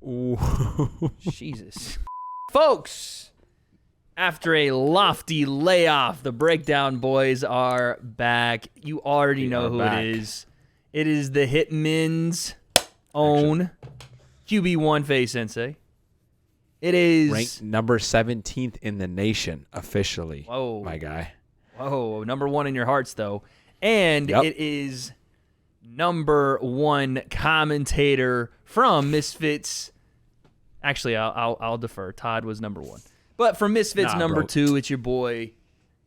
Ooh. Jesus. Folks, after a lofty layoff, the Breakdown Boys are back. You already know who it is. It is the Hitmen's own QB1 Faye Sensei. It is ranked number 17th in the nation officially. Whoa. My guy. Whoa, number one in your hearts, though. And it is number one commentator from Misfits. Actually, I'll defer. Todd was number one. But from Misfits number two, it's your boy,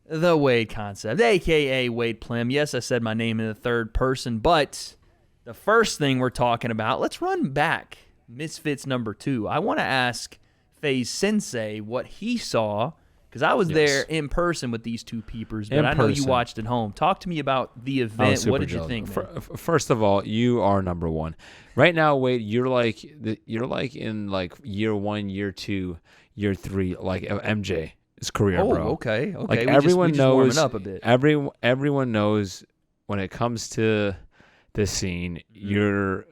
the Wade Concept, a.k.a. Wade Plim. Yes, I said my name in the third person, but the first thing we're talking about, let's run back Misfits number two. I want to ask Faye Sensei what he saw, because I was there in person with these two peepers, but I know you watched at home. Talk to me about the event. What did you think, man? First of all, you are number one. Right now, Wade, you're like in like year 1, year 2, year 3, like MJ's career, bro. Okay. Like we everyone just knows, warming up a bit. Everyone knows when it comes to this scene, you're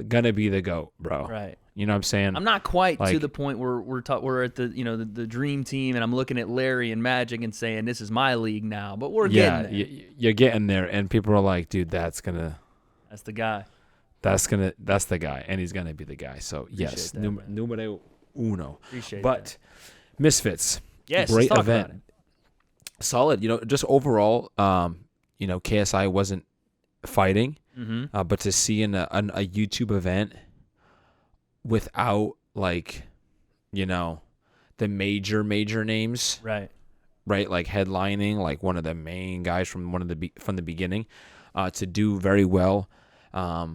gonna be the GOAT, bro. Right. You know what I'm saying? I'm not quite to the point where we're at the the dream team, and I'm looking at Larry and Magic and saying this is my league now. But we're getting there. You're getting there, and people are like, dude, that's the guy. That's the guy, and he's gonna be the guy. So yes, numero uno. Appreciate that. Misfits, yes, great event, solid. Just overall, KSI wasn't fighting, but to see in a YouTube event without the major names, right, like headlining, like one of the main guys from the beginning, to do very well. I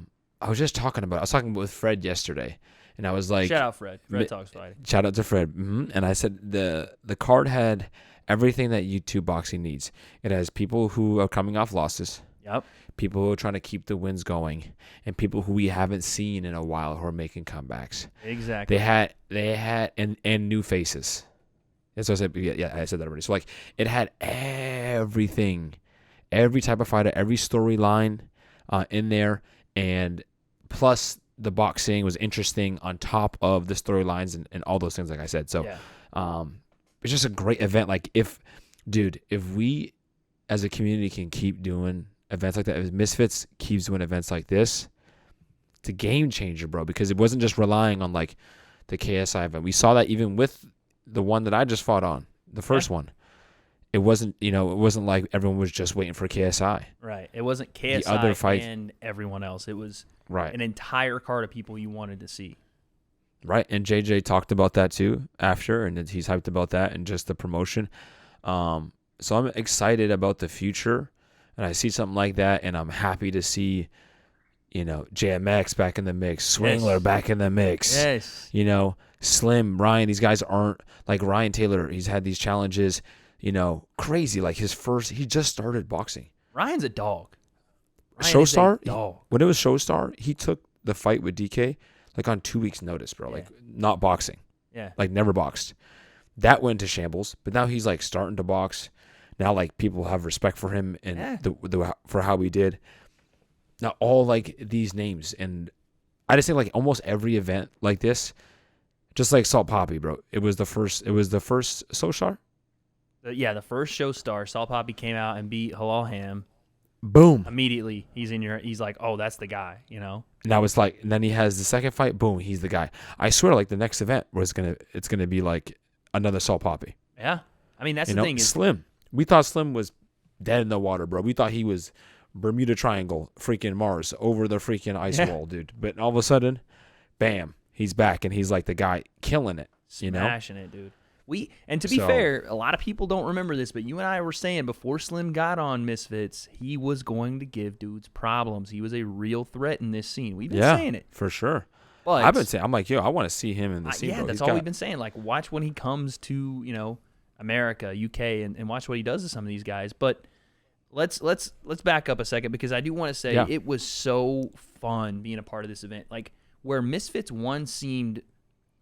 was talking with Fred yesterday, and I was like, shout out Fred talks fighting. Shout out to Fred. And I said the card had everything that YouTube boxing needs. It has people who are coming off losses. Yep. People who are trying to keep the wins going, and people who we haven't seen in a while who are making comebacks. Exactly. They had and new faces. And so I said, I said that already. So it had everything, every type of fighter, every storyline in there, and plus the boxing was interesting on top of the storylines and all those things, like I said. So it's just a great event. Like if we as a community can keep doing events like that, if Misfits keeps doing events like this, it's a game changer, bro, because it wasn't just relying on like the KSI event. We saw that even with the one that I just fought on, the first one. It wasn't, it wasn't like everyone was just waiting for KSI. Right. It wasn't KSI the other fight, and everyone else. It was right. an entire card of people you wanted to see. Right. And JJ talked about that too after, and he's hyped about that and just the promotion. So I'm excited about the future, and I see something like that, and I'm happy to see, JMX back in the mix, Swingler back in the mix. Yes. Slim, Ryan, these guys aren't like Ryan Taylor. He's had these challenges, crazy. Like he just started boxing. Ryan's a dog. Showstar? When it was Showstar, he took the fight with DK like on 2 weeks' notice, bro. Yeah. Like not boxing. Yeah. Like never boxed. That went to shambles, but now he's like starting to box. Now like people have respect for him and for how he did. Now all like these names, and I just think like almost every event like this, just like Salt Poppy, bro. It was the first Showstar. The first Showstar. Salt Poppy came out and beat Halal Ham. Boom. Immediately, he's like, oh, that's the guy, Now it's like, and then he has the second fight. Boom, he's the guy. I swear, like the next event was it's gonna be like another Salt Poppy. Yeah, I mean that's the thing. Slim. We thought Slim was dead in the water, bro. We thought he was Bermuda Triangle, freaking Mars over the freaking ice wall, dude. But all of a sudden, bam, he's back, and he's like the guy killing it. Smashing it, dude. And to be fair, a lot of people don't remember this, but you and I were saying before Slim got on Misfits, he was going to give dudes problems. He was a real threat in this scene. We've been saying it. For sure. But I've been saying, I'm like, I want to see him in the scene, bro. That's all we've been saying. Like, watch when he comes to, America, UK, and watch what he does to some of these guys. But let's back up a second, because I do want to say it was so fun being a part of this event. Like, where Misfits 1 seemed,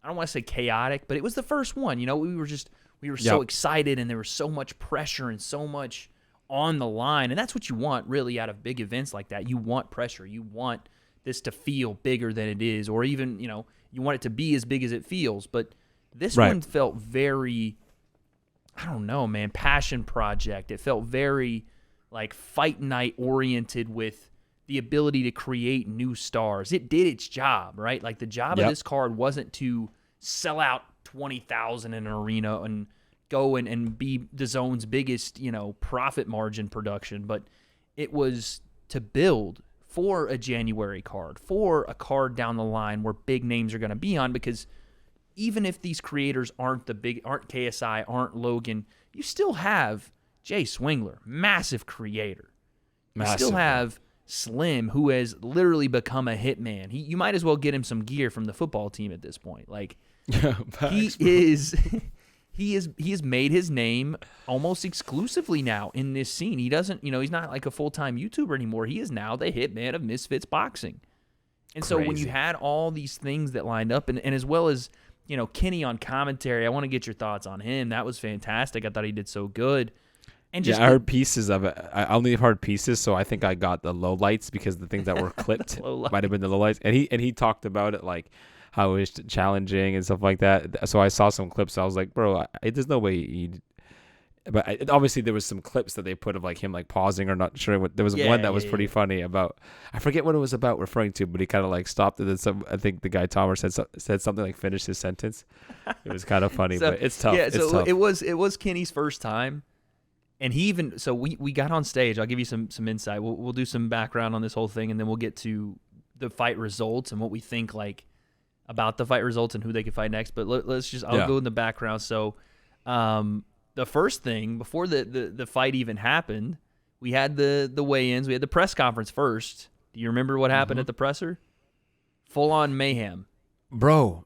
I don't want to say chaotic, but it was the first one. We were so excited, and there was so much pressure and so much on the line. And that's what you want really out of big events like that. You want pressure. You want this to feel bigger than it is, or even, you want it to be as big as it feels. But this Right. one felt very, I don't know, man, passion project. It felt very like fight night oriented with the ability to create new stars. It did its job, right? Like the job of this card wasn't to sell out 20,000 in an arena and go and be DAZN's biggest, profit margin production, but it was to build for a January card, for a card down the line where big names are going to be on, because even if these creators aren't KSI, aren't Logan, you still have Jay Swingler, massive creator. Massive. You still have Slim, who has literally become a hitman. You might as well get him some gear from the football team at this point. Like, he has made his name almost exclusively now in this scene. He doesn't, he's not like a full-time YouTuber anymore. He is now the hitman of Misfits boxing. And so when you had all these things that lined up, and as well as, Kenny on commentary, I want to get your thoughts on him. That was fantastic. I thought he did so good. And just I heard pieces of it. I only heard pieces, so I think I got the lowlights because the things that were clipped might have been the lowlights. And he talked about it like how it was challenging and stuff like that. So I saw some clips. So I was like, bro, there's no way he. But obviously there was some clips that they put of like him like pausing or not sure what. There was one that was pretty funny about. I forget what it was about referring to, but he kind of like stopped and then I think the guy Tomer said something like finish his sentence. It was kind of funny, but it's tough. Yeah, so tough. it was Kenny's first time. And he even, so we got on stage. I'll give you some insight. We'll do some background on this whole thing, and then we'll get to the fight results and what we think like about the fight results and who they could fight next. But I'll go in the background. So the first thing, before the fight even happened, we had the weigh-ins. We had the press conference first. Do you remember what happened at the presser? Full-on mayhem. Bro,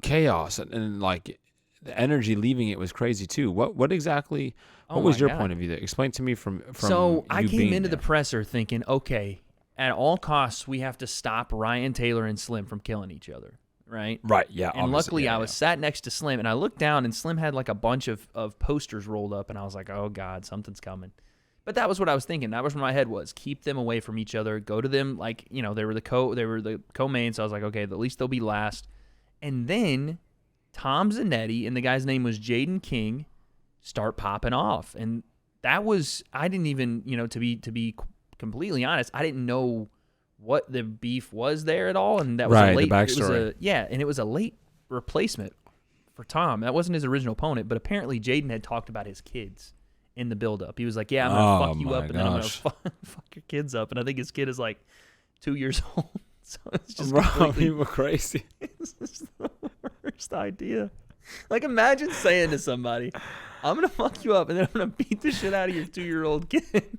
chaos. And like the energy leaving it was crazy too. What exactly... What was your point of view there? Explain to me from So I came into there. the presser thinking, okay, at all costs, we have to stop Ryan Taylor and Slim from killing each other, right? Right, yeah. And luckily, I was sat next to Slim, and I looked down, and Slim had like a bunch of posters rolled up, and I was like, oh, God, something's coming. But that was what I was thinking. That was where my head was. Keep them away from each other. Go to them like, they were the co-main, so I was like, okay, at least they'll be last. And then Tom Zanetti, and the guy's name was Jaden King, start popping off. And that was, I didn't even, to be completely honest, I didn't know what the beef was there at all. And that was a late, the backstory. It was a late replacement for Tom. That wasn't his original opponent, but apparently Jaden had talked about his kids in the build-up. He was like, yeah, I'm going to fuck you up, and then I'm going to fuck your kids up. And I think his kid is like 2 years old. So it's just you were crazy. It's just the worst idea. Like, imagine saying to somebody, I'm going to fuck you up, and then I'm going to beat the shit out of your 2-year-old kid.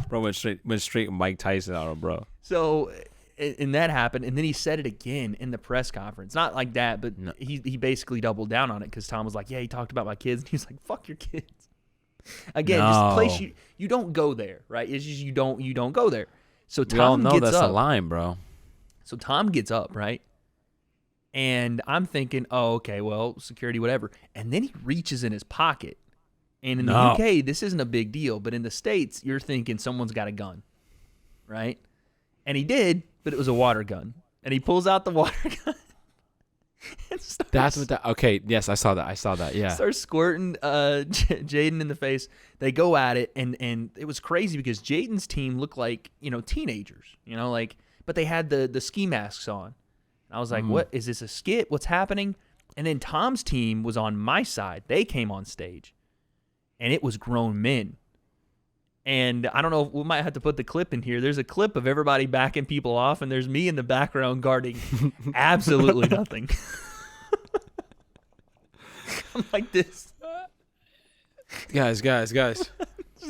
Bro went straight Mike Tyson on him, bro. So, and that happened, and then he said it again in the press conference. Not like that, but he basically doubled down on it because Tom was like, yeah, he talked about my kids. And he was like, fuck your kids. Again, just a place you don't go there, right? It's just you don't go there. So Tom we all know gets that's up. a line, bro. So Tom gets up, right? And I'm thinking, oh, okay, well, security, whatever. And then he reaches in his pocket. And in the UK, this isn't a big deal. But in the States, you're thinking someone's got a gun, right? And he did, but it was a water gun. And he pulls out the water gun. And That's what that... Okay, yes, I saw that, yeah. Starts squirting Jaden in the face. They go at it, and it was crazy because Jaden's team looked like, teenagers, but they had the ski masks on. I was like, what? Is this a skit? What's happening? And then Tom's team was on my side. They came on stage, and it was grown men. And I don't know, we might have to put the clip in here. There's a clip of everybody backing people off, and there's me in the background guarding absolutely nothing. I'm like this. Guys. There's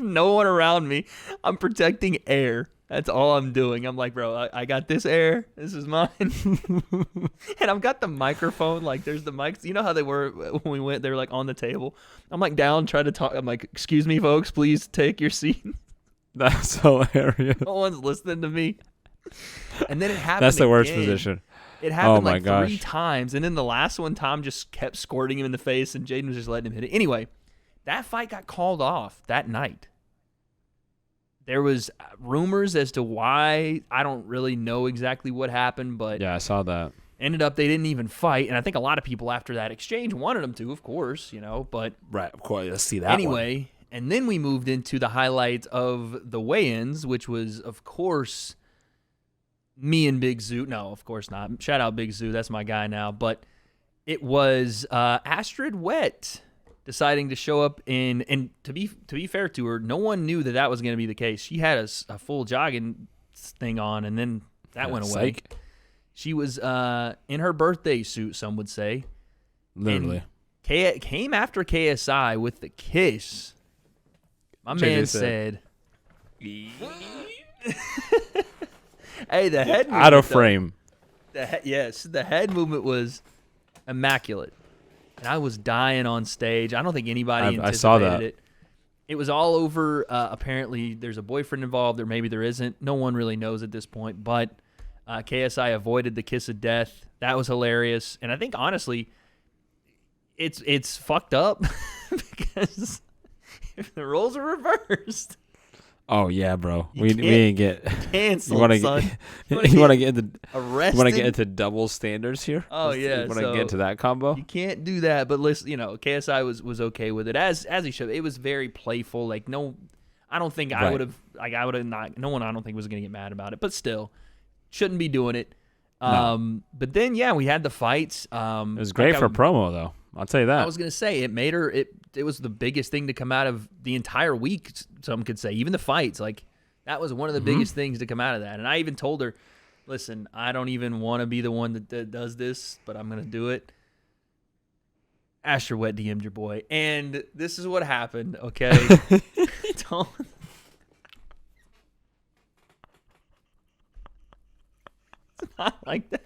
no one around me. I'm protecting air. That's all I'm doing. I'm like, bro, I got this air. This is mine. And I've got the microphone. Like, there's the mics. You know how they were when we went? They were like on the table. I'm like down trying to talk. I'm like, excuse me, folks, please take your seat. That's hilarious. No one's listening to me. And then it happened. That's the worst again. position. It happened like 3 times. And then the last one, Tom just kept squirting him in the face, and Jaden was just letting him hit it. Anyway, that fight got called off that night. there was rumors as to why. I don't really know exactly what happened, but Yeah, I saw that. ended up they didn't even fight, and I think a lot of people after that exchange wanted them to, of course, but Right, of course. Let's see that anyway, and then we moved into the highlight of the weigh-ins, which was, of course, me and Big Zoo. No, of course not. Shout out Big Zoo. That's my guy now. But it was Astrid Wett deciding to show up and to be fair to her, no one knew that was going to be the case. She had a full jogging thing on, and then that went away. Psych. She was in her birthday suit, some would say. Literally. And came after KSI with the kiss. My man said, "Hey, the head movement, out of frame." Yes, the head movement was immaculate, and I was dying on stage. I don't think anybody anticipated I saw that. it. It was all over. Apparently, there's a boyfriend involved, or maybe there isn't. No one really knows at this point. But KSI avoided the kiss of death. That was hilarious, and I think honestly, it's fucked up because if the roles are reversed. Oh yeah, bro. We ain't get canceled. You want to get into arrested? You want to get into double standards here? Oh yeah. You want to get into that combo? You can't do that. But listen, KSI was okay with it as he should. It was very playful. Like no, I don't think I would have. Like I would have not. No one I don't think was gonna get mad about it. But still, shouldn't be doing it. No. But then we had the fights. It was great for promo though. I'll tell you that. I was gonna say it made her. It was the biggest thing to come out of the entire week. Some could say even the fights. Like that was one of the biggest things to come out of that. And I even told her, "Listen, I don't even want to be the one that does this, but I'm gonna do it." Astrid Wett DM'd your boy, and this is what happened. Okay, don't. It's not like that.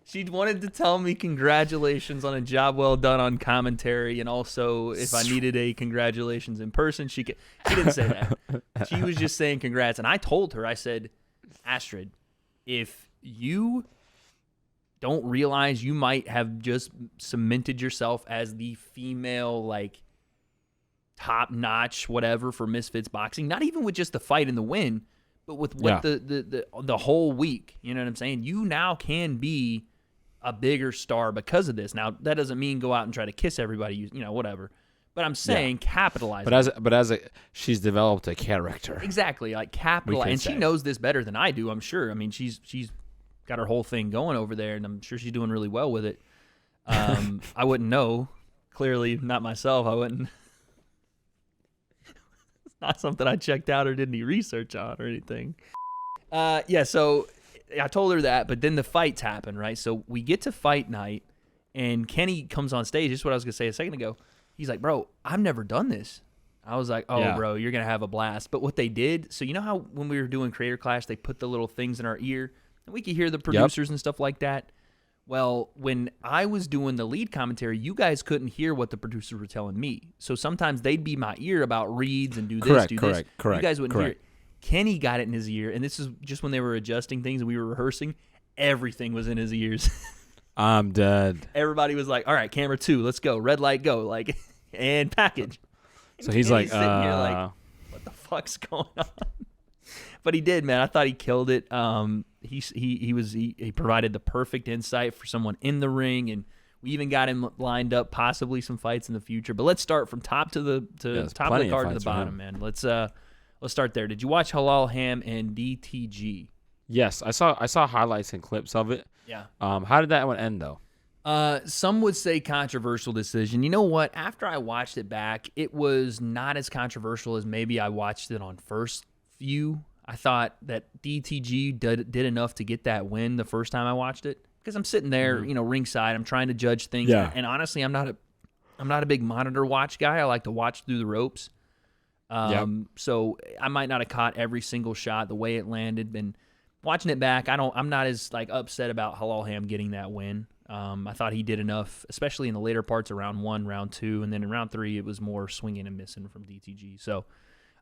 She wanted to tell me congratulations on a job well done on commentary, and also if I needed a congratulations in person, she didn't say that. She was just saying congrats, and I told her, I said, Astrid, if you don't realize you might have just cemented yourself as the female, like, top-notch whatever for Misfits boxing, not even with just the fight and the win, but with what the whole week, you know what I'm saying? You now can be a bigger star because of this. Now, that doesn't mean go out and try to kiss everybody, whatever. But I'm saying capitalize. But she's developed a character. Exactly, like capitalize. And she knows this better than I do, I'm sure. I mean, she's got her whole thing going over there, and I'm sure she's doing really well with it. I wouldn't know. Clearly, not myself. I wouldn't. It's not something I checked out or did any research on or anything. So I told her that, but then the fights happen, right? So we get to fight night, and Kenny comes on stage. This is what I was going to say a second ago. He's like, bro, I've never done this. I was like, bro, you're going to have a blast. But what they did, so you know how when we were doing Creator Clash, they put the little things in our ear, and we could hear the producers and stuff like that? Well, when I was doing the lead commentary, you guys couldn't hear what the producers were telling me. So sometimes they'd be my ear about reads and do this, do this. Correct. You guys wouldn't hear it. Kenny got it in his ear, and this is just when they were adjusting things and we were rehearsing. Everything was in his ears. I'm dead. Everybody was like, all right, camera 2, let's go. Red light, go. Like, and package. So he's Kenny's like, sitting here like, what the fuck's going on? But he did, man. I thought he killed it. He provided the perfect insight for someone in the ring, and we even got him lined up possibly some fights in the future. But let's start from top to the top of the card to the bottom, man. Let's start there. Did you watch Halal Ham and DTG? Yes, I saw highlights and clips of it. Yeah. How did that one end though? Some would say controversial decision. You know what? After I watched it back, it was not as controversial as maybe I watched it on first view. I thought that DTG did enough to get that win the first time I watched it, because I'm sitting there, ringside. I'm trying to judge things, and honestly, I'm not a big monitor watch guy. I like to watch through the ropes. So I might not have caught every single shot the way it landed. And watching it back, I'm not as upset about Halal Ham getting that win. I thought he did enough, especially in the later parts of round 1, round 2, and then in round 3 it was more swinging and missing from DTG. So.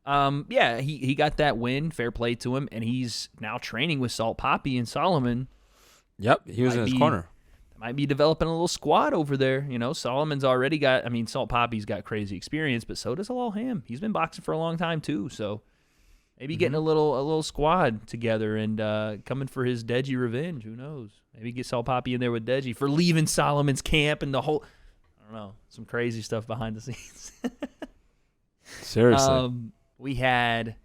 He got that win. Fair play to him, and he's now training with Salt Poppy and Solomon. Yep, he was in his corner. That might be developing a little squad over there. You know, Solomon's already got, I mean, Salt Poppy's got crazy experience, but so does Alal Ham. He's been boxing for a long time too, so maybe getting a little squad together and coming for his Deji revenge. Who knows? Maybe get Salt Poppy in there with Deji for leaving Solomon's camp and the whole, I don't know, some crazy stuff behind the scenes. Seriously. We had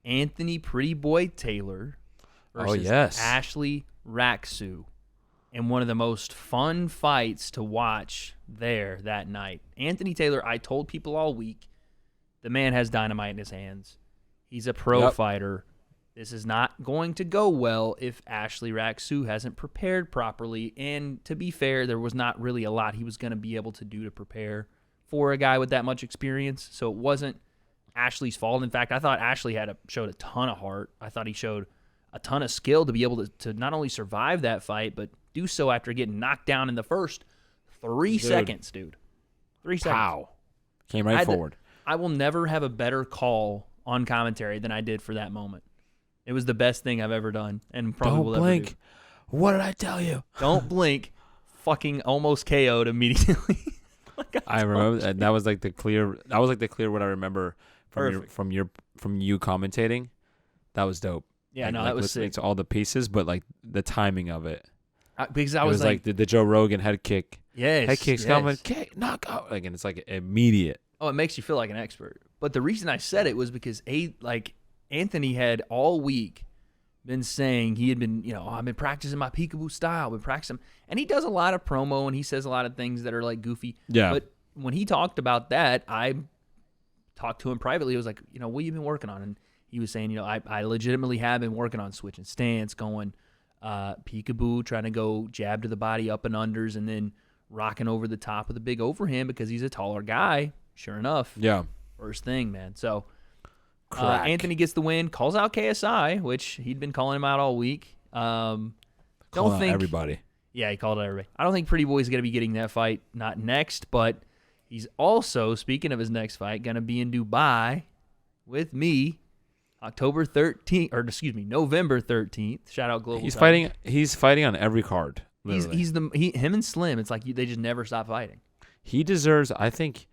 Anthony Pretty Boy Taylor versus Ashley Raksu in one of the most fun fights to watch there that night. Anthony Taylor, I told people all week, the man has dynamite in his hands. He's a pro fighter. This is not going to go well if Ashley Raksu hasn't prepared properly. And to be fair, there was not really a lot he was going to be able to do to prepare for a guy with that much experience. So it wasn't Ashley's fault. In fact, I thought Ashley showed a ton of heart. I thought he showed a ton of skill to be able to not only survive that fight, but do so after getting knocked down in the first 3 seconds, dude. 3 seconds. Wow. Came right forward. I will never have a better call on commentary than I did for that moment. It was the best thing I've ever done and probably will blink. ever do. What did I tell you? Don't blink. Fucking almost KO'd immediately. I remember that was like the clear what I remember from you commentating. That was dope. Yeah, like, no, like that was listening sick. to all the pieces, but like the timing of it. Because I it was like the Joe Rogan head kick. Yes. Head kick's coming, kick, knockout. Like, and it's like immediate. Oh, it makes you feel like an expert. But the reason I said it was because Anthony had all week been saying he had been, I've been practicing my peekaboo style, I've been practicing. And he does a lot of promo and he says a lot of things that are like goofy. Yeah. But when he talked about that, I talked to him privately. I was like, what have you been working on? And he was saying, I legitimately have been working on switching stance, going peekaboo, trying to go jab to the body, up and unders, and then rocking over the top with a big overhand because he's a taller guy. Sure enough. Yeah. First thing, man. So Anthony gets the win, calls out KSI, which he'd been calling him out all week. Calling out everybody. Yeah, he called out everybody. I don't think Pretty Boy's going to be getting that fight, not next, but he's also, speaking of his next fight, going to be in Dubai with me November 13th. Shout out Global. He's fighting on every card. Literally. Him and Slim, it's like they just never stop fighting. He deserves, I think,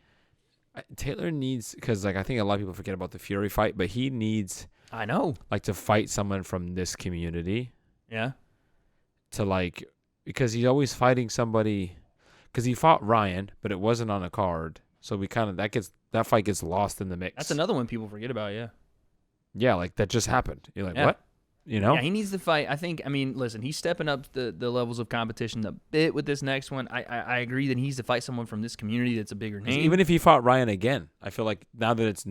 Taylor needs, because I think a lot of people forget about the Fury fight, but he needs, I know, to fight someone from this community. Yeah. Because he's always fighting somebody, because he fought Ryan, but it wasn't on a card, so that fight gets lost in the mix. That's another one people forget about. Yeah. Yeah, that just happened. You're like, what? Yeah, he needs to fight. Listen, he's stepping up the levels of competition a bit with this next one. I agree that he needs to fight someone from this community that's a bigger name. Even if he fought Ryan again, I feel like now that it's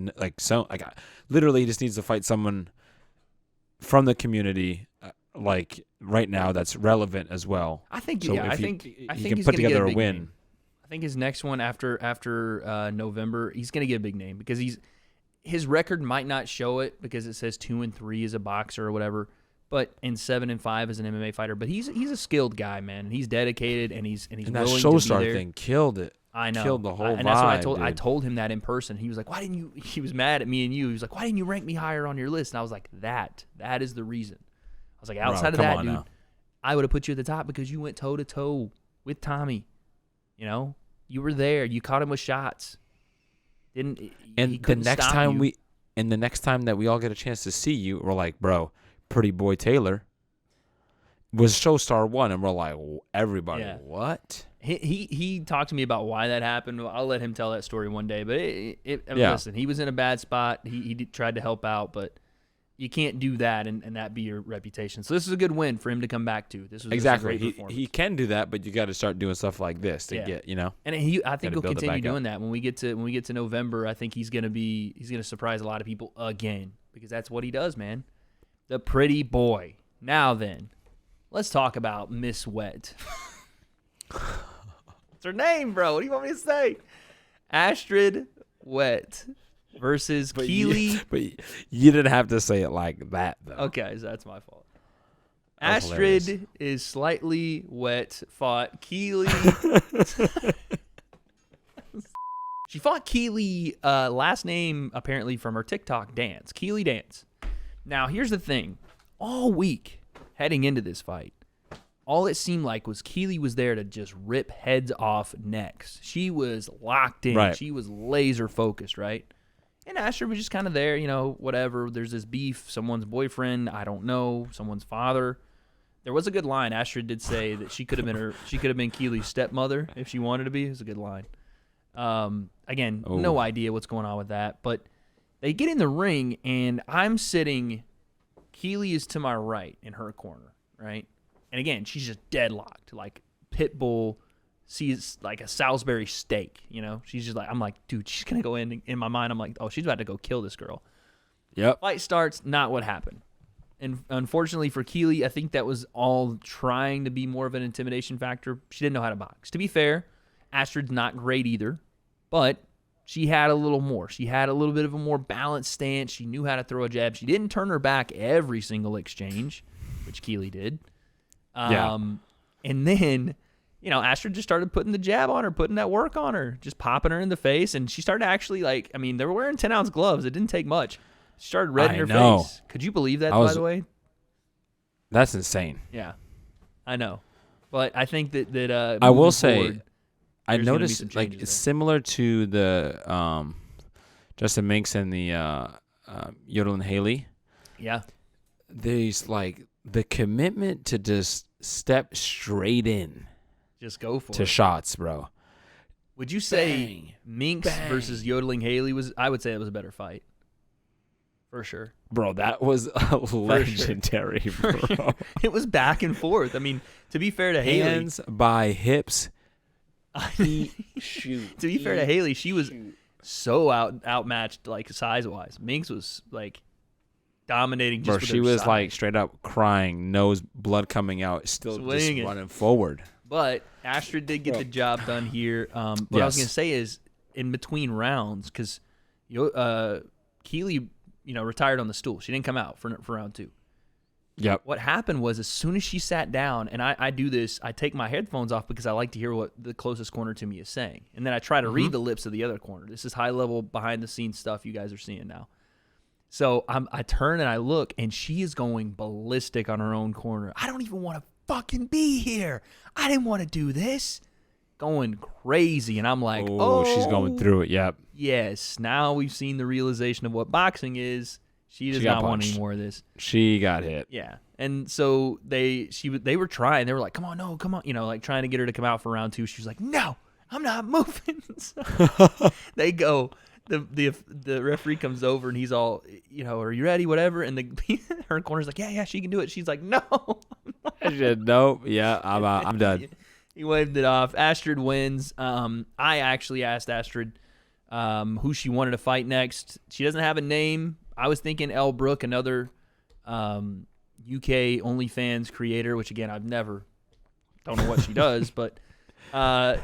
literally he just needs to fight someone from the community, right now that's relevant as well. I think he can put together a win. Name. I think his next one after November, he's going to get a big name because his record might not show it because it says 2-3 as a boxer or whatever, but in 7-5 as an MMA fighter. But he's a skilled guy, man. He's dedicated and he's and willing that to be Showstar there. thing killed it. I know, killed the whole vibe. And that's what I told him that in person. He was like, "Why didn't you?" He was mad at me and you. He was like, "Why didn't you rank me higher on your list?" And I was like, "That is the reason." I was like, "Outside of that, dude, now. I would have put you at the top because you went toe to toe with Tommy. You were there. You caught him with shots. And the next time that we all get a chance to see you, we're like, bro, Pretty Boy Taylor was Showstar 1, and we're like, everybody, what? He talked to me about why that happened. I'll let him tell that story one day. But listen, he was in a bad spot. He tried to help out, but you can't do that and that be your reputation. So this is a good win for him to come back to. This was exactly. A great performance. He can do that, but you got to start doing stuff like this to get, And I think he'll continue doing that when we get to November. I think he's gonna surprise a lot of people again because that's what he does, man. The Pretty Boy. Now then, let's talk about Miss Wett. What's her name, bro? What do you want me to say? Astrid Wett versus Keeley. But you didn't have to say it like that, though. Okay, so that's my fault. Astrid is slightly wet. Fought Keeley. She fought Keeley, last name apparently from her TikTok, Dance. Keeley Dance. Now, here's the thing. All week, heading into this fight, all it seemed like was Keeley was there to just rip heads off necks. She was locked in. Right. She was laser focused, right? And Astrid was just kind of there, whatever. There's this beef, someone's boyfriend, I don't know, someone's father. There was a good line. Astrid did say that she could have been Keeley's stepmother if she wanted to be. It was a good line. Again, no idea what's going on with that. But they get in the ring, and I'm sitting. Keeley is to my right in her corner, right? And again, she's just deadlocked, like pit bull sees like a Salisbury steak. She's just like, I'm like, dude, she's gonna go in. In my mind, I'm like, oh, she's about to go kill this girl. Yep. Fight starts. Not what happened. And unfortunately for Keeley, I think that was all trying to be more of an intimidation factor. She didn't know how to box. To be fair, Astrid's not great either, but she had a little more. She had a little bit of a more balanced stance. She knew how to throw a jab. She didn't turn her back every single exchange, which Keeley did. And then, Astrid just started putting the jab on her, putting that work on her, just popping her in the face. And she started to actually, they were wearing 10-ounce gloves. It didn't take much. She started red in her face. Could you believe that, by the way? That's insane. Yeah, I know. But I think that I will moving say, forward, I there's gonna be noticed some like changes there. similar to the Justin Minks and the Yodel and Haley. Yeah. There's like the commitment to just step straight in Just go for to it. shots, bro. Would you say Bang. Minks Bang. versus Yodeling Haley was? I would say it was a better fight. For sure. Bro, that was legendary, bro. It was back and forth. I mean, to be fair to Haley, Hands by hips. Shoot. to be fair to Haley, she was so outmatched, like size wise. Minks was like dominating. Just Bro, with she her was size. like straight up crying, nose blood coming out, still Swinging. just running forward. But Astrid did get the job done here. What I was going to say is, in between rounds, because Keeley, retired on the stool. She didn't come out for round 2. Yep. What happened was, as soon as she sat down, and I do this, I take my headphones off because I like to hear what the closest corner to me is saying. And then I try to read the lips of the other corner. This is high-level, behind-the-scenes stuff you guys are seeing now. So I turn and I look, and she is going ballistic on her own corner. I don't even want to fucking be here. I didn't want to do this. Going crazy. And I'm like, oh, she's going through it. Yep. yes. Now we've seen the realization of what boxing is. She does got not want punched. any more of this. She got hit. Yeah. And so they were trying. They were like, come on, like trying to get her to come out for round 2. She was like, no, I'm not moving. So they go. The referee comes over and he's all, are you ready? Whatever. And her corner's like, yeah, she can do it. She's like, no. She said, nope. Yeah, I'm done. He waved it off. Astrid wins. I actually asked Astrid who she wanted to fight next. She doesn't have a name. I was thinking Elle Brooke, another UK OnlyFans creator, which again don't know what she does, but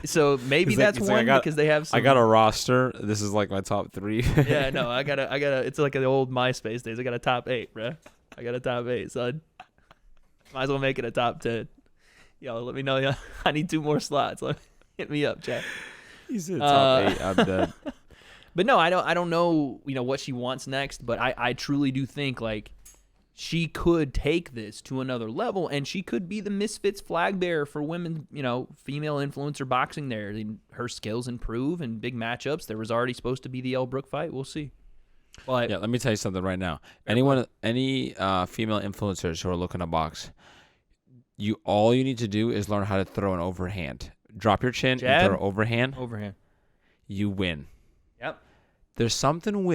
so maybe that's one because they have. I got a roster. This is like my top 3. Yeah, no, I got a. It's like the old MySpace days. I got a top 8, bro. I got a top 8, son. Might as well make it a top 10. Yo, let me know. Yeah, I need 2 more slots. Hit me up, chat. He said top 8. I'm dead. But no, I don't know, what she wants next, but I truly do think like she could take this to another level, and she could be the Misfits flag bearer for women, female influencer boxing there. Her skills improve in big matchups. There was already supposed to be the Elle Brooke fight. We'll see. But Yeah, let me tell you something right now. Any female influencers who are looking to box, all you need to do is learn how to throw an overhand. Drop your chin and throw overhand. You win. Yep. There's something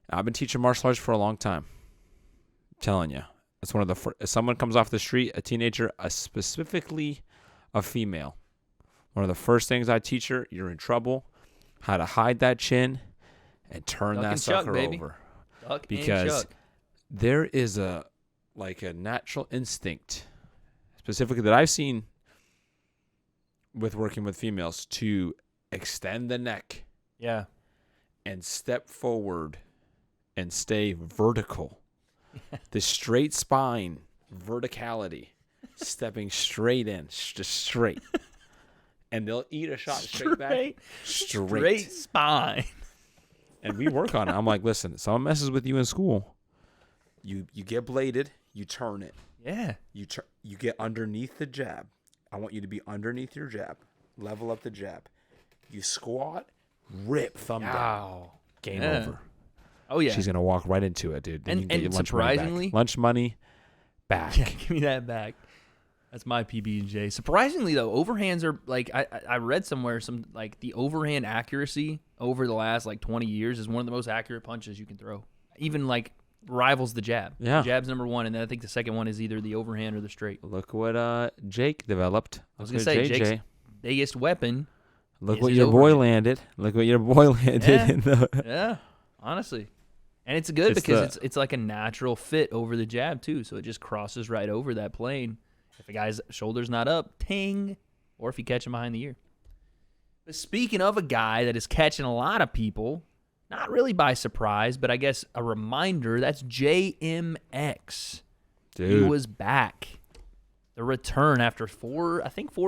I've been teaching martial arts for a long time. I'm telling you. It's one of the if someone comes off the street, a teenager, specifically a female, one of the first things I teach her, you're in trouble, how to hide that chin and turn Duck that and chuck, sucker baby. over. Duck Because and chuck. there is a natural instinct, specifically that I've seen with working with females, to extend the neck. Yeah. And step forward and stay vertical. The straight spine, verticality, stepping straight in, just straight. And they'll eat a shot straight back. Straight spine. And we work on it. I'm like, listen, if someone messes with you in school, you get bladed, You turn it. Yeah. You get underneath the jab. I want you to be underneath your jab. Level up the jab. You squat, rip thumb down. Game over. Oh, yeah. She's going to walk right into it, dude. Then you can get your lunch surprisingly, money back. Lunch money back. Yeah, give me that back. That's my PB&J. Surprisingly, though, overhands are, like, I read somewhere, like, the overhand accuracy over the last, like, 20 years is one of the most accurate punches you can throw. Even, like, rivals the jab. Yeah. The jab's number one, and then I think the second one is either the overhand or the straight. Look what Jake developed. I was going to say, Jake's biggest weapon. Look what your boy landed. Look what your boy landed. Yeah, honestly. And it's good because it's like a natural fit over the jab, too. So it just crosses right over that plane. If a guy's shoulder's not up, ting. Or if you catch him behind the ear. But speaking of a guy that is catching a lot of people, not really by surprise, but I guess a reminder, that's JMX. Dude. He was back. The return after 4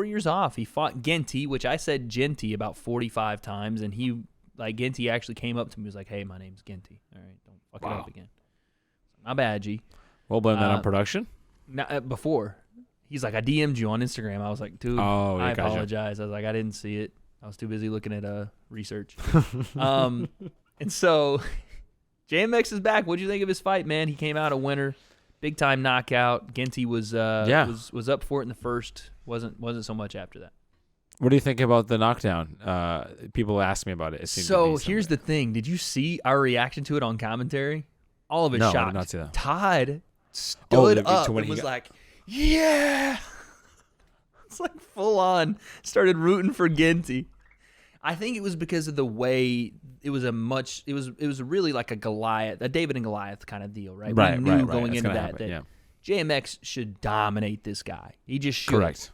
years off. He fought Genty, which I said Genty about 45 times, and Genty actually came up to me and was like, hey, my name's Genty. All right, don't fuck it up again. Not bad, G. We'll blame that on production? Before. He's like, I DM'd you on Instagram. I was like, dude, I apologize. I was like, I didn't see it. I was too busy looking at research. And so JMX is back. What'd you think of his fight, man? He came out a winner. Big time knockout. Genty was up for it in the first. Wasn't so much after that. What do you think about the knockdown? People ask me about it. So here's the thing. Did you see our reaction to it on commentary? All of it shocked. I did not see that. Todd stood up and was like, yeah. It's like full on. Started rooting for Genty. I think it was because of the way it was really like a David and Goliath kind of deal, right? We knew going into that JMX should dominate this guy. He just should. Correct.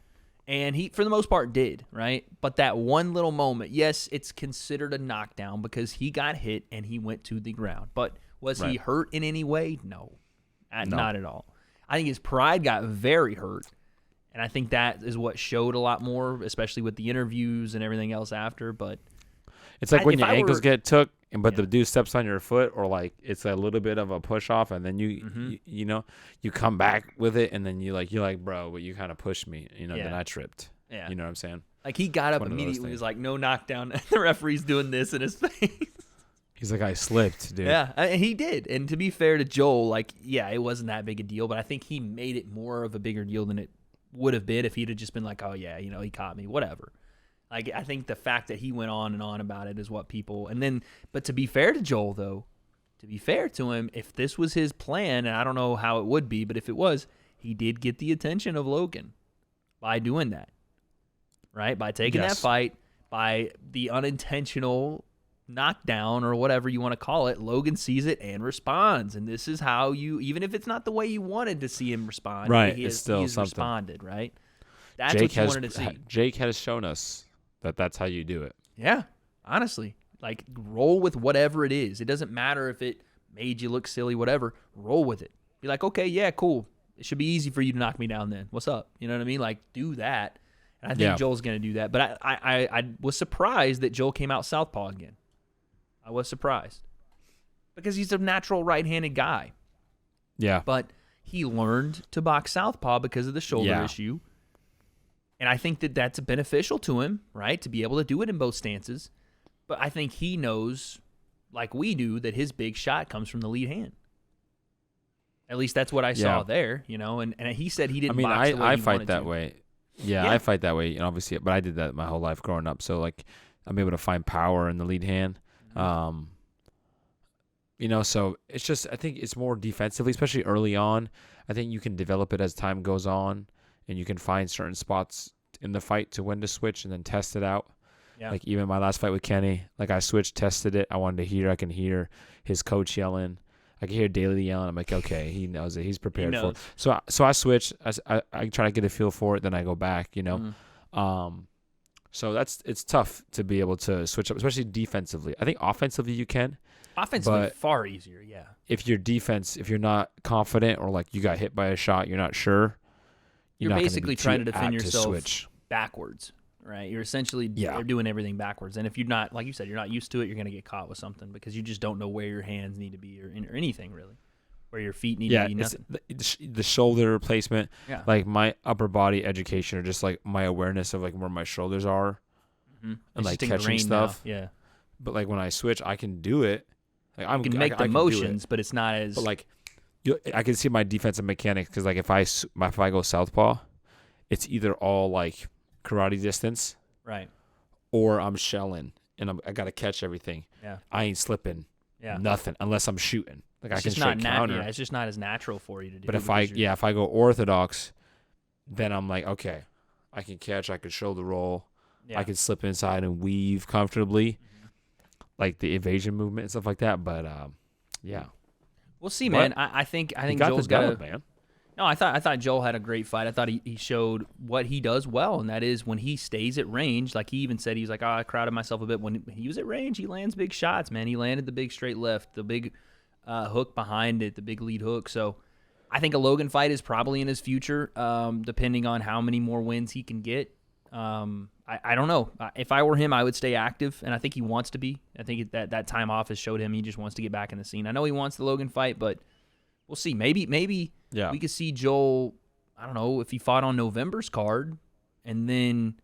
And he, for the most part, did, right? But that one little moment, yes, it's considered a knockdown because he got hit and he went to the ground. But was he hurt in any way? No, not at all. I think his pride got very hurt. And I think that is what showed a lot more, especially with the interviews and everything else after. But it's like when your ankles get took, but the dude steps on your foot, or like it's a little bit of a push off, and then you come back with it, and then you're like, bro, but you kind of pushed me, then I tripped. Yeah. You know what I'm saying? Like he got up immediately, was like, no knockdown. And the referee's doing this in his face. He's like, I slipped, dude. Yeah, and he did. And to be fair to Joel, it wasn't that big a deal, but I think he made it more of a bigger deal than it would have been if he'd have just been like, oh yeah, he caught me, whatever. Like, I think the fact that he went on and on about it is what people, but to be fair to Joel though, to be fair to him, if this was his plan, and I don't know how it would be, but if it was, he did get the attention of Logan by doing that, right? By taking that fight, by the unintentional knockdown or whatever you want to call it, Logan sees it and responds. And this is how even if it's not the way you wanted to see him respond, right? He's something. Responded, right? That's what you wanted to see. Jake has shown us that that's how you do it. Yeah, honestly, like roll with whatever it is. It doesn't matter if it made you look silly, whatever. Roll with it. Be like, okay, yeah, cool. It should be easy for you to knock me down then. What's up? You know what I mean? Like, do that. And I think Joel's going to do that. But I was surprised that Joel came out southpaw again. I was surprised because he's a natural right-handed guy. Yeah. But he learned to box southpaw because of the shoulder issue. And I think that that's beneficial to him, right, to be able to do it in both stances. But I think he knows, like we do, that his big shot comes from the lead hand. At least that's what I saw there, And he said he didn't box the way I he fight wanted that to. way. Yeah, I fight that way, obviously. But I did that my whole life growing up. So, like, I'm able to find power in the lead hand. So it's just, I think it's more defensively, especially early on. I think you can develop it as time goes on, and you can find certain spots in the fight to when to switch and then test it out. Yeah. Like even my last fight with Kenny, like I switched, tested it. I can hear his coach yelling. I can hear Daly yelling. I'm like, okay, he knows it. He's prepared for it. So I switch. I try to get a feel for it. Then I go back, So it's tough to be able to switch up, especially defensively. I think offensively you can. Offensively, far easier, yeah. If you're not confident or like you got hit by a shot, you're not sure. You're basically trying to defend yourself backwards, right? You're essentially you're doing everything backwards. And if you're not, like you said, you're not used to it, you're going to get caught with something because you just don't know where your hands need to be or anything really. where your feet need to be it's nothing. the shoulder placement, Yeah. like my upper body education, or just like my awareness of like where my shoulders are, Mm-hmm. and like just catching ingrained stuff. now. Yeah. But like when I switch, I can do it. Like You can make the motions, but it's not as. But like, I can see my defensive mechanics because like if I go southpaw, it's either all like karate distance, right. or I'm shelling and I got to catch everything. Yeah. I ain't slipping. Yeah. Nothing unless I'm shooting. Like It's I can just straight not counter. it's just not as natural for you to do. But if I go orthodox, then I'm like, okay, I can catch, I can shoulder roll, I can slip inside and weave comfortably, like the evasion movement and stuff like that. But yeah, we'll see, man. I think Joel's got man. No, I thought Joel had a great fight. I thought he showed what he does well, and that is when he stays at range. Like he even said, he was like, I crowded myself a bit. When he was at range, he lands big shots, man. He landed the big straight left, the big hook behind it, the big lead hook. So I think a Logan fight is probably in his future, depending on how many more wins he can get. I don't know. If I were him, I would stay active, and I think he wants to be. I think that time off has showed him he just wants to get back in the scene. I know he wants the Logan fight, but we'll see. Maybe we could see Joel, I don't know, if he fought on November's card, and then,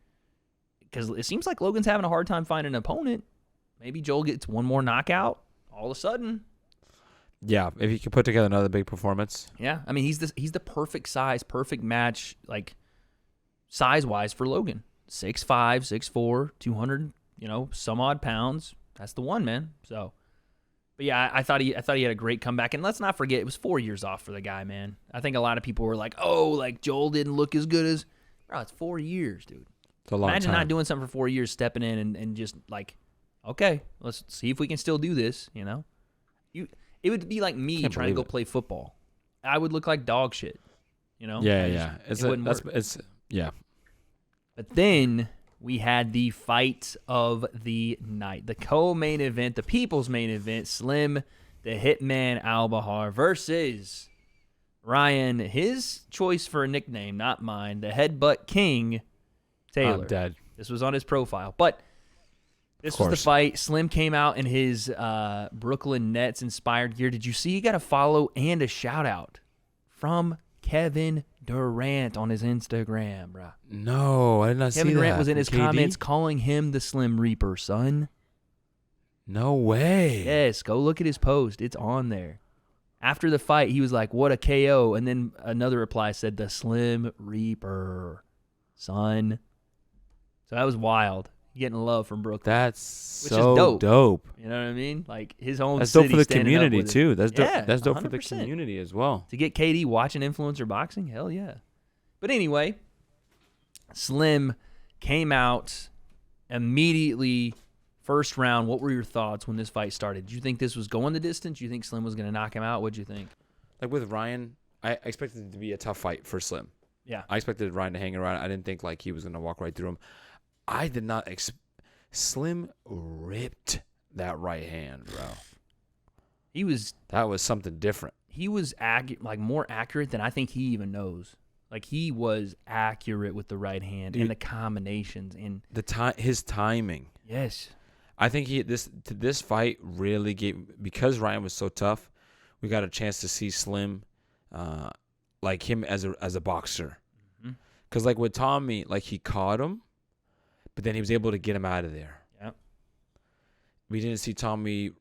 because it seems like Logan's having a hard time finding an opponent, maybe Joel gets one more knockout all of a sudden. Yeah, if he can put together another big performance. Yeah, I mean, he's the perfect size, perfect match, like, size-wise for Logan. 6'5", 6'4", 200, some odd pounds. That's the one, man. So, but yeah, I thought he had a great comeback, and let's not forget it was 4 years off for the guy, man. I think a lot of people were like, "Oh, like Joel didn't look as good as." Bro, it's 4 years, dude. It's a long Imagine time. not doing something for 4 years, stepping in and just like, okay, let's see if we can still do this. It would be like me trying to go play football. I would look like dog shit. Yeah. It wouldn't work. Yeah. But then we had the fight of the night, the co-main event, the people's main event, Slim, the Hitman Albahar versus Ryan, his choice for a nickname, not mine, the Headbutt King, Taylor. I'm dead. This was on his profile. But this was the fight. Slim came out in his Brooklyn Nets-inspired gear. Did you see he got a follow and a shout-out from Kevin Durant on his Instagram, bro? No, I did not see that. Kevin Durant was in his KD? comments calling him the Slim Reaper, son. No way. Yes, go look at his post. It's on there. After the fight, he was like, "What a KO." And then another reply said, "The Slim Reaper, son." So that was wild. Getting love from Brooklyn. That's which so is dope. You know what I mean? Like his own That's city dope for the standing up community with it. too. That's dope. Yeah, That's dope for the 100%. community as well. To get KD watching influencer boxing, hell yeah. But anyway, Slim came out immediately, first round. What were your thoughts when this fight started? Did you think this was going the distance? Do you think Slim was going to knock him out? What'd you think? Like with Ryan, I expected it to be a tough fight for Slim. Yeah. I expected Ryan to hang around. I didn't think like he was going to walk right through him. I did not Slim ripped that right hand, bro. That was something different. He was more accurate than I think he even knows. Like he was accurate with the right hand and the combinations and his timing. Yes. I think this fight really gave, because Ryan was so tough, we got a chance to see Slim like him as a boxer. Cuz like with Tommy, like he caught him, but then he was able to get him out of there. Yep. We didn't see Tommy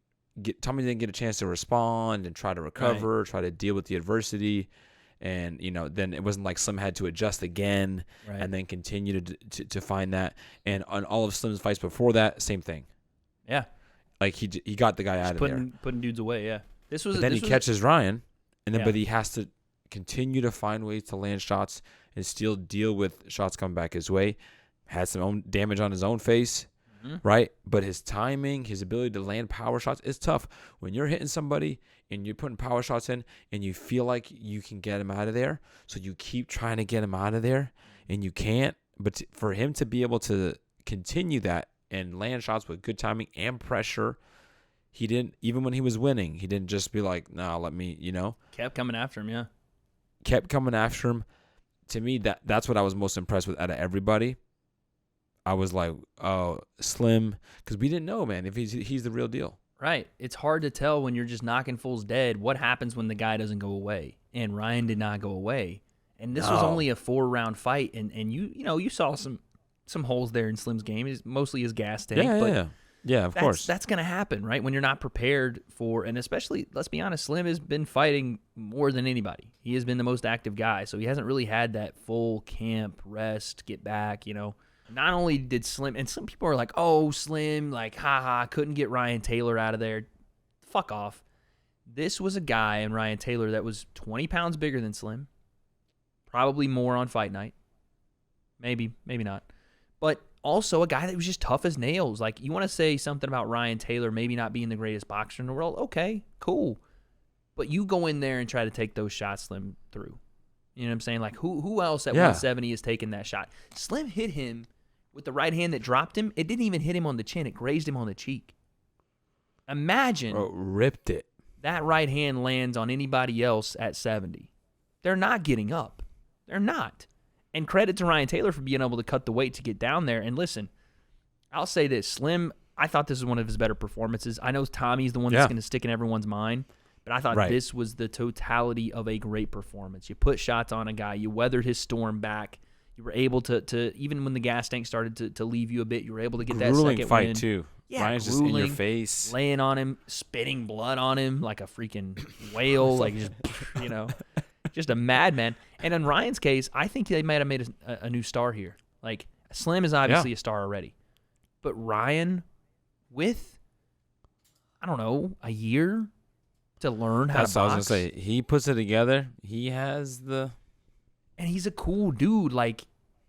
didn't get a chance to respond and try to recover, try to deal with the adversity. And, then it wasn't like Slim had to adjust again and then continue to find that. And on all of Slim's fights before that, same thing. Yeah. Like he got the guy out of there. Putting dudes away, yeah. Then he catches Ryan, but he has to continue to find ways to land shots and still deal with shots coming back his way. Had some own damage on his own face, right? But his timing, his ability to land power shots is tough. When you're hitting somebody and you're putting power shots in and you feel like you can get him out of there, so you keep trying to get him out of there and you can't. But for him to be able to continue that and land shots with good timing and pressure, he didn't, even when he was winning, he didn't just be like, "No, let me," Kept coming after him, yeah. Kept coming after him. To me, that's what I was most impressed with out of everybody. I was like, oh, Slim, because we didn't know, man, if he's the real deal. Right. It's hard to tell when you're just knocking fools dead what happens when the guy doesn't go away. And Ryan did not go away. And this was only a 4-round fight, and you saw some holes there in Slim's game. It's mostly his gas tank. Yeah, of course. That's going to happen, right? When you're not prepared for, and especially, let's be honest, Slim has been fighting more than anybody. He has been the most active guy, so he hasn't really had that full camp, rest, get back, Not only did Slim, and some people are like, oh, Slim, like, haha, couldn't get Ryan Taylor out of there. Fuck off. This was a guy in Ryan Taylor that was 20 pounds bigger than Slim. Probably more on fight night. Maybe not. But also a guy that was just tough as nails. Like, you want to say something about Ryan Taylor maybe not being the greatest boxer in the world? Okay, cool. But you go in there and try to take those shots Slim through. You know what I'm saying? Like, who else at 170 is taking that shot? Slim hit him with the right hand that dropped him. It didn't even hit him on the chin. It grazed him on the cheek. Imagine. Bro, ripped it. That right hand lands on anybody else at 70. They're not getting up. They're not. And credit to Ryan Taylor for being able to cut the weight to get down there. And listen, I'll say this. Slim, I thought this was one of his better performances. I know Tommy's the one that's going to stick in everyone's mind, but I thought this was the totality of a great performance. You put shots on a guy. You weathered his storm back. You were able to even when the gas tank started to leave you a bit, you were able to get that second fight win. Too. Yeah, Ryan's just in your face. Laying on him, spitting blood on him like a freaking whale, like just, just a madman. And in Ryan's case, I think they might have made a new star here. Like, Slim is obviously a star already. But Ryan, with, I don't know, a year to learn how to box. That's what I was going to say. He puts it together. He has the... And he's a cool dude. Like,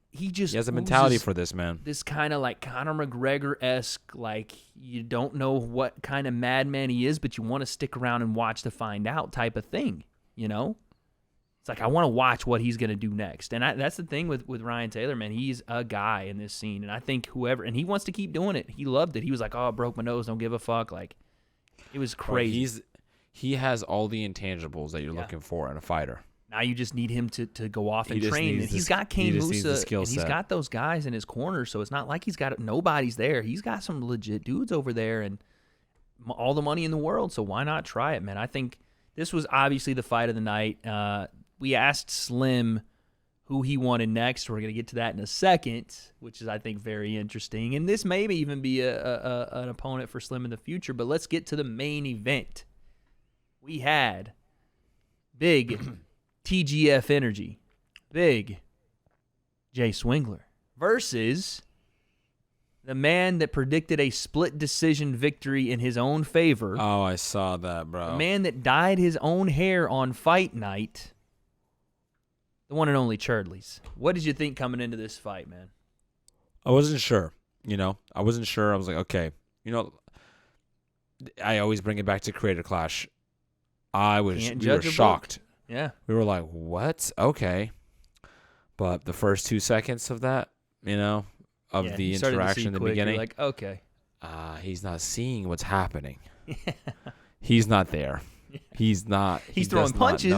he has a mentality for this, man. This kind of like Conor McGregor-esque, like, you don't know what kind of madman he is, but you want to stick around and watch to find out type of thing, It's like, I want to watch what he's going to do next. And that's the thing with Ryan Taylor, man. He's a guy in this scene. And I think and he wants to keep doing it. He loved it. He was like, oh, I broke my nose, don't give a fuck. Like, it was crazy. He has all the intangibles that you're looking for in a fighter. Now you just need him to go off and train. And he's got Kane Musa, and he's got those guys in his corner, so it's not like nobody's there. He's got some legit dudes over there and all the money in the world, so why not try it, man? I think this was obviously the fight of the night. We asked Slim who he wanted next. We're going to get to that in a second, which is, I think, very interesting. And this may even be an opponent for Slim in the future, but let's get to the main event. We had big TGF Energy, big Jay Swingler versus the man that predicted a split decision victory in his own favor. Oh, I saw that, bro. The man that dyed his own hair on fight night, the one and only Churdleys. What did you think coming into this fight, man? I wasn't sure. I wasn't sure. I was like, okay. I always bring it back to Creator Clash. We were shocked. Yeah. We were like, what? Okay. But the first 2 seconds of that, of the interaction in the beginning. You're like, okay. He's not seeing what's happening. He's not there. He's not. He's throwing punches.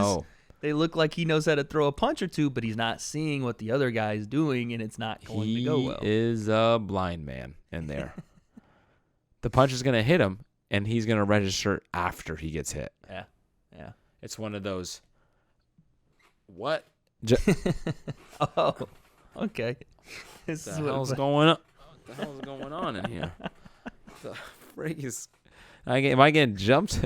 They look like he knows how to throw a punch or two, but he's not seeing what the other guy's doing, and it's not going to go well. He is a blind man in there. The punch is going to hit him, and he's going to register after he gets hit. Yeah. It's one of those... What? Oh, okay. What the hell's going on? What the hell's going on in here? The freak is... Am I getting jumped?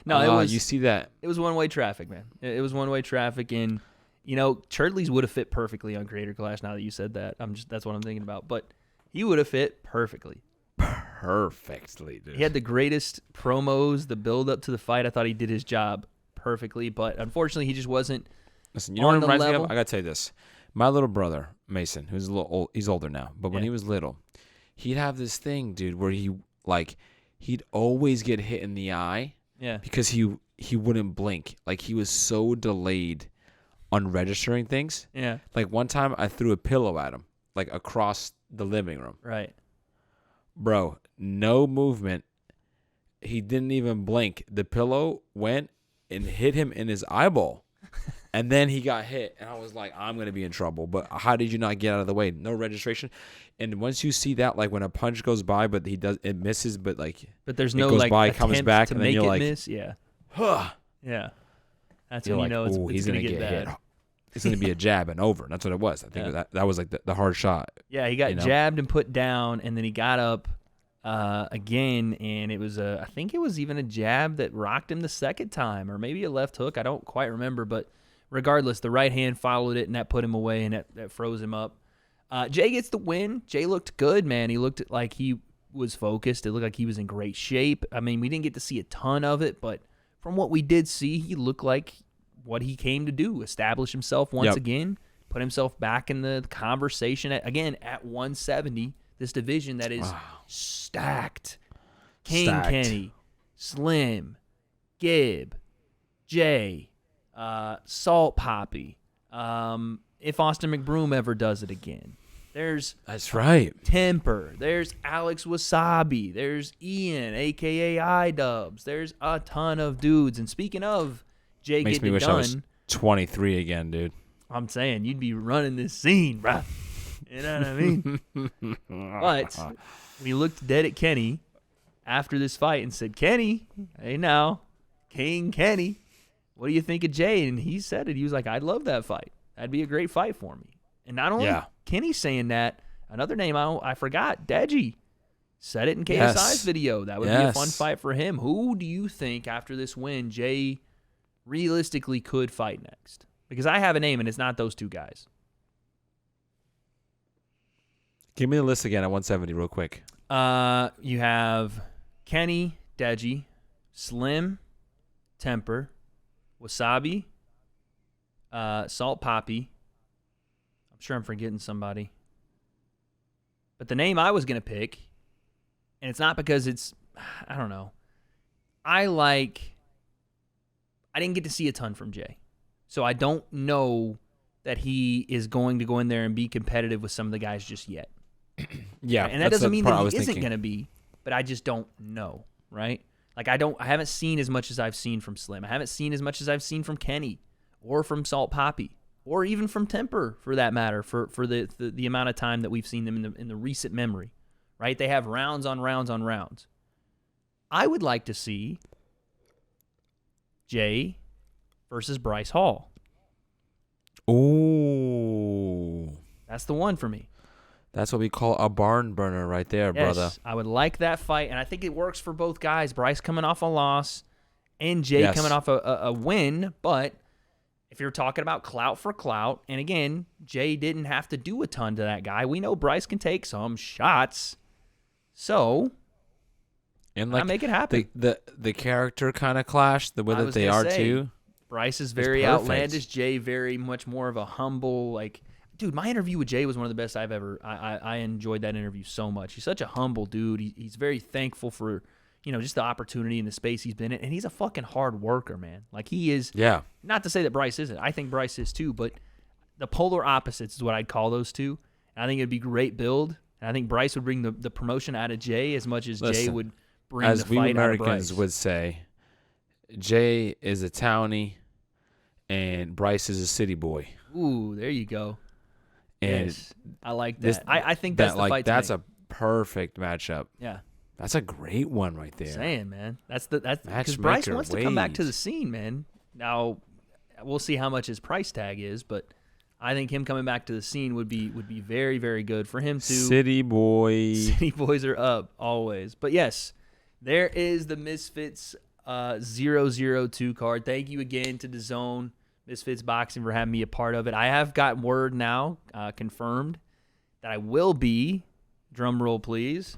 No, it was. You see that? It was one-way traffic, man. It was one-way traffic, and Churdleys would have fit perfectly on Creator Clash. Now that you said that, that's what I'm thinking about. But he would have fit perfectly. Perfectly, dude. He had the greatest promos, the build-up to the fight. I thought he did his job perfectly, but unfortunately, he just wasn't. Listen, you know what it reminds me of? I gotta tell you this. My little brother Mason, who's a little old, he's older now, but when he was little, he'd have this thing, dude, where he'd always get hit in the eye. Yeah. Because he wouldn't blink. Like, he was so delayed on registering things. Yeah. Like, one time I threw a pillow at him, like, across the living room. Right. Bro, no movement. He didn't even blink. The pillow went and hit him in his eyeball. And then he got hit, and I was like, I'm going to be in trouble. But how did you not get out of the way? No registration. And once you see that, like when a punch goes by, but it misses, but there's it no goes like by, attempt comes back, to and then make you're it like, miss. Yeah, huh. yeah. That's You're when like, you know it's gonna get bad. hit. It's going to be a jab and over. That's what it was. I think that was like the hard shot. Yeah, he got jabbed and put down, and then he got up again, and it was I think it was even a jab that rocked him the second time, or maybe a left hook. I don't quite remember, but regardless, the right hand followed it, and that put him away, and that froze him up. Jay gets the win. Jay looked good, man. He looked like he was focused. It looked like he was in great shape. I mean, we didn't get to see a ton of it, but from what we did see, he looked like what he came to do, establish himself once again, put himself back in the conversation at 170, this division that is stacked. Kenny, Slim, Gibb, Jay, Salt Poppy, if Austin McBroom ever does it again. That's right. Temper. There's Alex Wasabi. There's Ian, a.k.a. iDubbbz. There's a ton of dudes. And speaking of Jay Makes me getting it wish done, I was 23 again, dude. I'm saying you'd be running this scene, bruh. You know what I mean? But we looked dead at Kenny after this fight and said, Kenny, hey now, King Kenny, what do you think of Jay? And he said it. He was like, I'd love that fight. That'd be a great fight for me. And not only Kenny saying that, another name I forgot, Deji, said it in KSI's video. That would be a fun fight for him. Who do you think after this win Jay realistically could fight next? Because I have a name, and it's not those two guys. Give me the list again at 170 real quick. You have Kenny, Deji, Slim, Temper, Wasabi, Salt Poppy. I'm sure I'm forgetting somebody. But the name I was going to pick, and it's not because I don't know. I didn't get to see a ton from Jay. So I don't know that he is going to go in there and be competitive with some of the guys just yet. Yeah. Right? And that doesn't mean that he isn't going to be, but I just don't know, right? Like I haven't seen as much as I've seen from Slim. I haven't seen as much as I've seen from Kenny or from Salt Poppy or even from Temper for that matter for the amount of time that we've seen them in the recent memory, right? They have rounds on rounds on rounds. I would like to see Jay versus Bryce Hall. Ooh. That's the one for me. That's what we call a barn burner right there, brother. I would like that fight, and I think it works for both guys. Bryce coming off a loss and Jay coming off a win, but if you're talking about clout for clout, and again, Jay didn't have to do a ton to that guy. We know Bryce can take some shots. So, and I make it happen. The character kind of clash, the way that they are too. Bryce is very outlandish. Jay very much more of a humble, dude, my interview with Jay was one of the best I've ever. I enjoyed that interview so much. He's such a humble dude. He's very thankful for, just the opportunity and the space he's been in, and he's a fucking hard worker, man. Like he is. Yeah. Not to say that Bryce isn't. I think Bryce is too, but the polar opposites is what I'd call those two. And I think it'd be great build. And I think Bryce would bring the promotion out of Jay as much as Jay would bring the fight out of Bryce. As we Americans would say, Jay is a townie, and Bryce is a city boy. Ooh, there you go. And yes, I like that. I think that's the fight. That's a perfect matchup. Yeah, that's a great one right there. Saying, man, that's because Bryce wants to come back to the scene, man. Now we'll see how much his price tag is, but I think him coming back to the scene would be very, very good for him too. City boy. City boys are up always. But yes, there is the Misfits 002 card. Thank you again to DAZN Misfits Boxing for having me a part of it. I have got word now, confirmed, that I will be, drum roll please,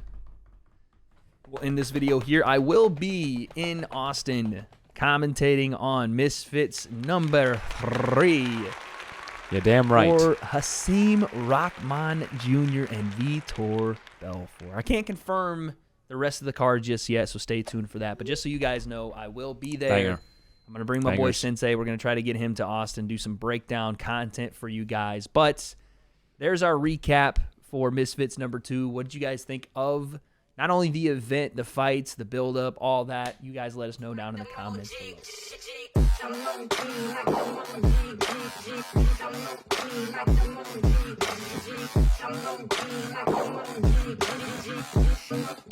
in this video here, I will be in Austin commentating on Misfits number 3. You're damn right. For Hasim Rahman Jr. and Vitor Belfort. I can't confirm the rest of the card just yet, so stay tuned for that. But just so you guys know, I will be there. Banger. I'm going to bring my boy Sensei. We're going to try to get him to Austin, do some breakdown content for you guys. But there's our recap for Misfits number 2. What did you guys think of not only the event, the fights, the build-up, all that? You guys let us know down in the comments below. Like